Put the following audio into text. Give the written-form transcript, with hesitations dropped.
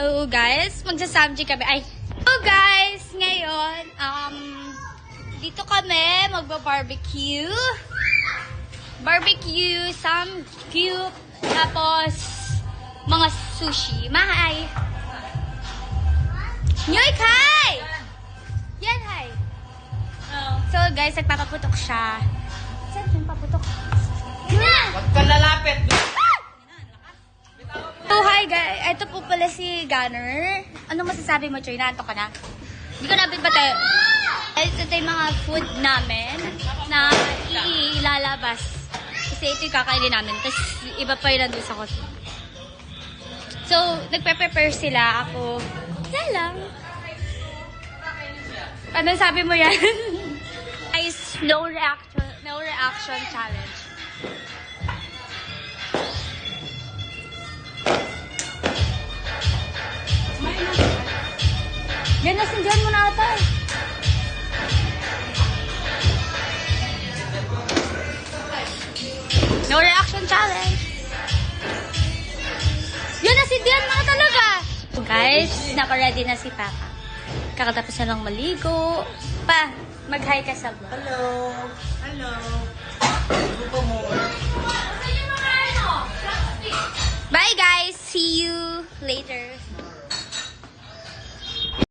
So guys, magsasubject kami. So guys, ngayon, dito kami magba-barbecue. Barbecue, some cube, tapos mga sushi. Mahay! Nyoy, hi! Yan, hi! So guys, nagpapaputok siya. Saan yung paputok? Huwag ka lalapit. So hi guys, ito po pala si Gunner. Ano masasabi mo, Choy? Naantok ka na? Hindi ko nabit ba tayo? Ito yung mga food namin na ilalabas. Kasi ito yung kakainin namin. Tapos iba pa yun nandun sa kusina. So, nagpe-prepare sila. Ako, wala lang. Ano sabi mo yan? Guys, no reaction challenge. Yan, nasindihan mo na ata eh. No reaction challenge. Yan, nasindihan mo na talaga. Guys, naka-ready na si Papa. Kakatapos na lang maligo. Pa, mag-hi ka sa vlog. Hello. Hello. Gusto mo. Bye guys! See you later.